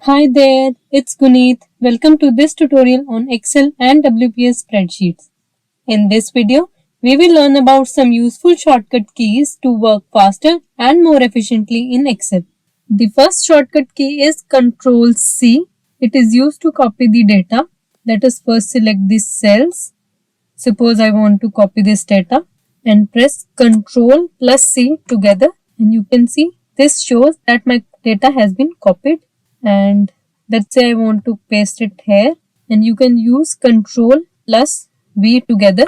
Hi there, it's Guneet. Welcome to this tutorial on Excel and WPS spreadsheets. In this video, we will learn about some useful shortcut keys to work faster and more efficiently in Excel. The first shortcut key is Ctrl C. It is used to copy the data. Let us first select these cells. Suppose I want to copy this data and press Ctrl plus C together, and you can see this shows that my data has been copied. And let's say I want to paste it here, and you can use Ctrl plus V together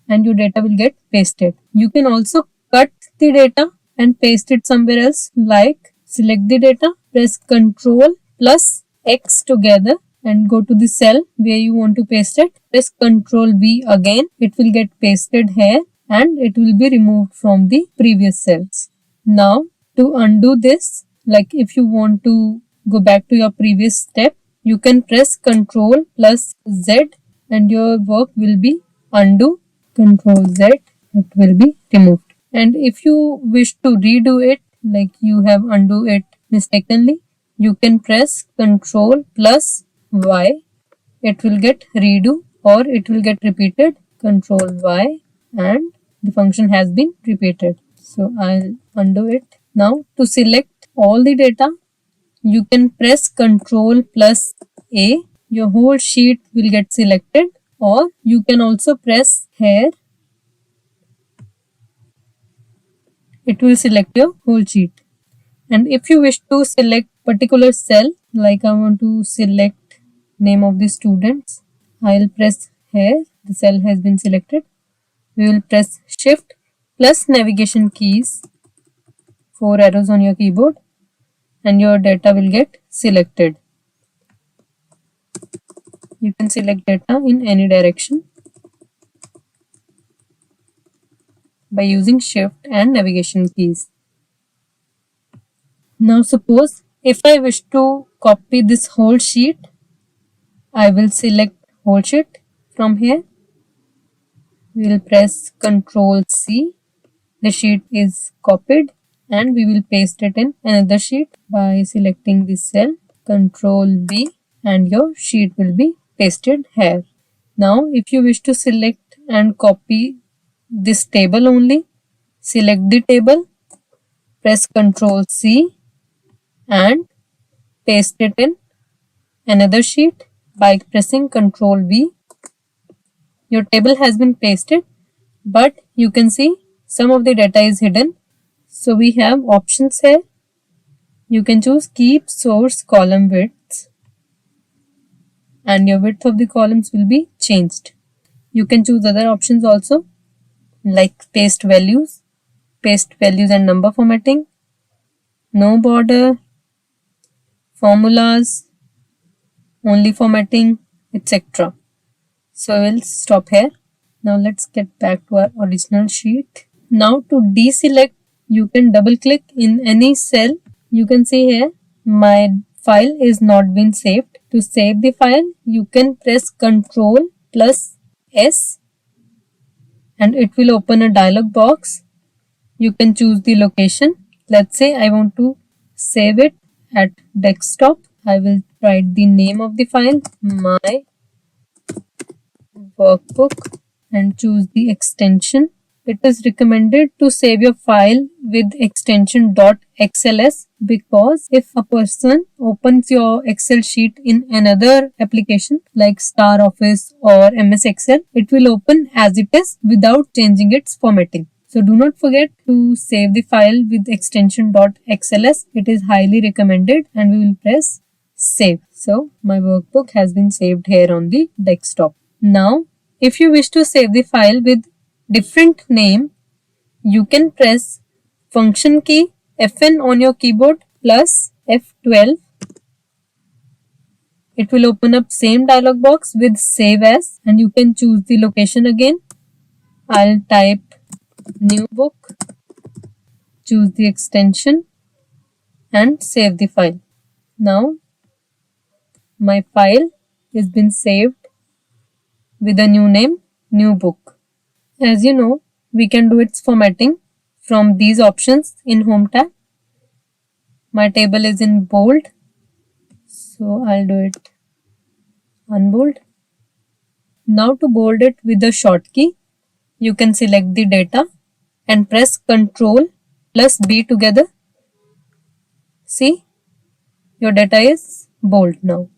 and your data will get pasted. You can also cut the data and paste it somewhere else, like select the data, press Ctrl plus X together and go to the cell where you want to paste it. Press Ctrl V again. It will get pasted here and it will be removed from the previous cells. Now to undo this, like if you want to go back to your previous step, you can press Ctrl plus Z and your work will be undo. Ctrl Z, it will be removed. And if you wish to redo it, like you have undo it mistakenly, you can press Ctrl plus Y. It will get redo or it will get repeated. Ctrl Y and the function has been repeated. So I'll undo it. Now to select all the data, you can press Ctrl plus A. Your whole sheet will get selected, or you can also press here. It will select your whole sheet. And if you wish to select particular cell, like I want to select name of the students, I'll press here. The cell has been selected. We will press Shift plus navigation keys, 4 arrows on your keyboard, and your data will get selected. You can select data in any direction by using Shift and navigation keys. Now suppose if I wish to copy this whole sheet, I will select whole sheet from here. We will press Ctrl C. The sheet is copied and we will paste it in another sheet by selecting this cell, Ctrl V, and your sheet will be pasted here. Now if you wish to select and copy this table only, select the table, press Ctrl C and paste it in another sheet by pressing Ctrl V. Your table has been pasted, but you can see some of the data is hidden. So we have options here. You can choose keep source column widths and your width of the columns will be changed. You can choose other options also, like paste values and number formatting, no border, formulas, only formatting, etc. So we'll stop here. Now let's get back to our original sheet. Now to deselect, you can double click in any cell. You can see here my file is not been saved. To save the file, you can press Ctrl plus S and it will open a dialog box. You can choose the location. Let's say I want to save it at desktop. I will write the name of the file, my workbook, and choose the extension. It is recommended to save your file with extension .xls because if a person opens your Excel sheet in another application like Star Office or MS Excel, it will open as it is without changing its formatting. So do not forget to save the file with extension .xls. It is highly recommended and we will press save. So my workbook has been saved here on the desktop. Now if you wish to save the file with different name, you can press function key Fn on your keyboard plus F12. It will open up same dialog box with save as and you can choose the location again. I'll type new book, choose the extension and save the file. Now my file has been saved with a new name, new book. As you know, we can do its formatting from these options in Home tab. My table is in bold, So I'll do it unbold. Now to bold it with the short key, you can select the data and press Ctrl plus B together. See, your data is bold now.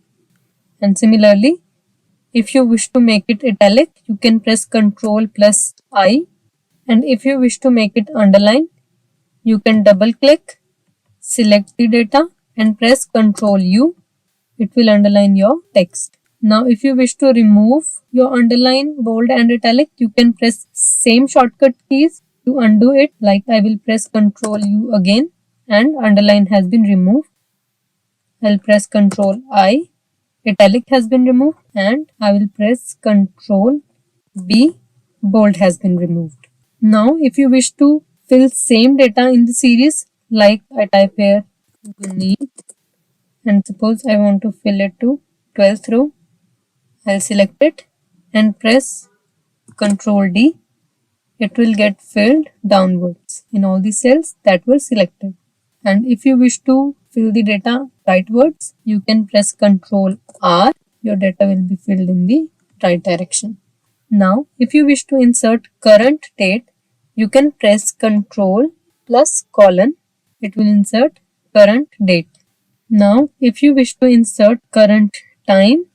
And similarly, if you wish to make it italic, you can press Ctrl plus I. And if you wish to make it underline, you can double click, select the data and press Ctrl U. It will underline your text. Now if you wish to remove your underline, bold and italic, you can press same shortcut keys to undo it. Like I will press Ctrl U again and underline has been removed. I'll press Ctrl I, italic has been removed, and I will press Ctrl B, bold has been removed. Now if you wish to fill same data in the series, like I type here Guneet, and suppose I want to fill it to 12th row, I'll select it and press Ctrl D. It will get filled downwards in all the cells that were selected. And if you wish to fill the data rightwards, you can press Ctrl R. Your data will be filled in the right direction. Now, if you wish to insert current date, you can press Ctrl plus colon. It will insert current date. Now, if you wish to insert current time,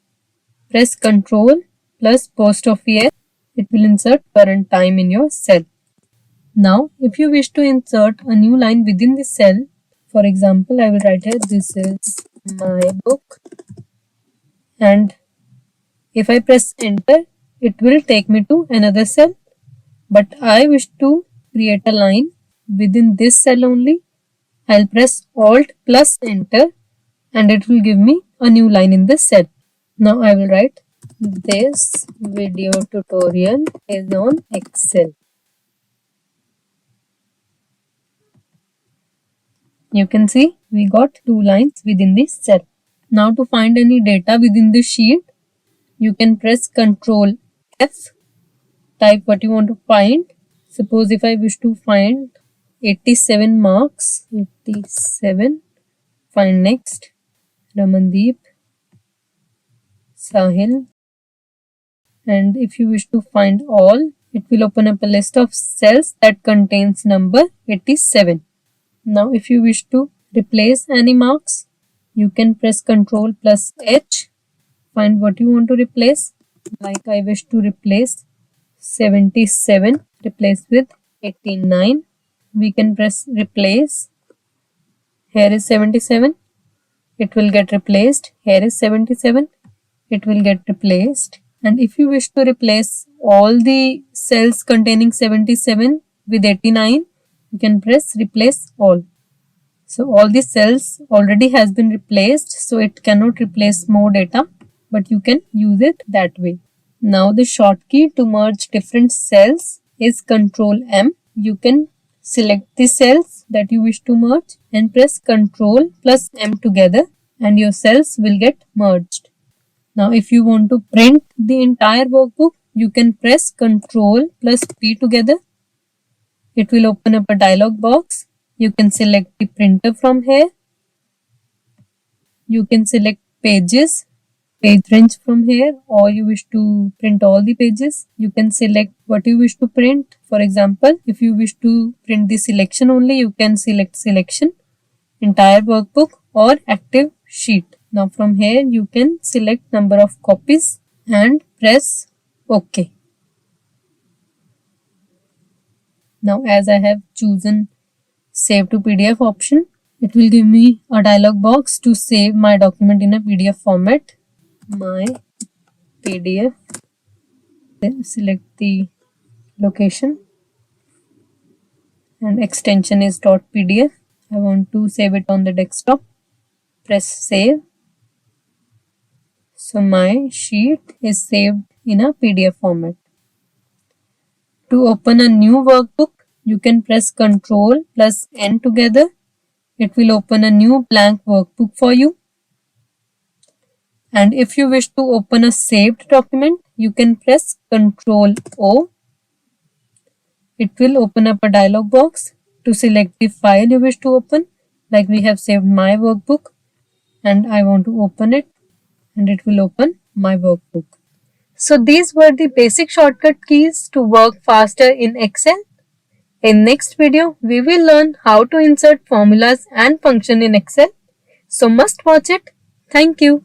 press Ctrl plus post of year. It will insert current time in your cell. Now, if you wish to insert a new line within the cell, for example, I will write here, this is my book. And if I press enter, it will take me to another cell. But I wish to create a line within this cell only. I'll press Alt plus enter and it will give me a new line in this cell. Now I will write, this video tutorial is on Excel. You can see we got two lines within this cell. Now to find any data within the sheet, you can press Ctrl F, type what you want to find. Suppose if I wish to find 87 marks, 87, find next, Ramandeep, Sahil. And if you wish to find all, it will open up a list of cells that contains number 87. Now if you wish to replace any marks, you can press Ctrl plus H, find what you want to replace. Like I wish to replace 77, replace with 89. We can press replace. Here is 77. It will get replaced. Here is 77. It will get replaced. And if you wish to replace all the cells containing 77 with 89, you can press replace all. So all the cells already has been replaced, so it cannot replace more data, but you can use it that way. Now the shortcut to merge different cells is Ctrl M. You can select the cells that you wish to merge and press Ctrl plus M together and your cells will get merged. Now if you want to print the entire workbook, you can press Ctrl plus P together. It will open up a dialog box. You can select the printer from here. You can select pages, page range from here, or you wish to print all the pages. You can select what you wish to print. For example, if you wish to print the selection only, you can select selection, entire workbook or active sheet. Now from here you can select number of copies and press OK. Now as I have chosen Save to PDF option, it will give me a dialog box to save my document in a PDF format. My PDF. Then select the location and extension is .pdf. I want to save it on the desktop. Press save. So my sheet is saved in a PDF format. To open a new workbook, you can press Ctrl plus N together. It will open a new blank workbook for you. And if you wish to open a saved document, you can press Ctrl O. It will open up a dialog box to select the file you wish to open. Like we have saved my workbook. and I want to open it, and it will open my workbook. So these were the basic shortcut keys to work faster in Excel. In next video, we will learn how to insert formulas and function in Excel. So must watch it. Thank you.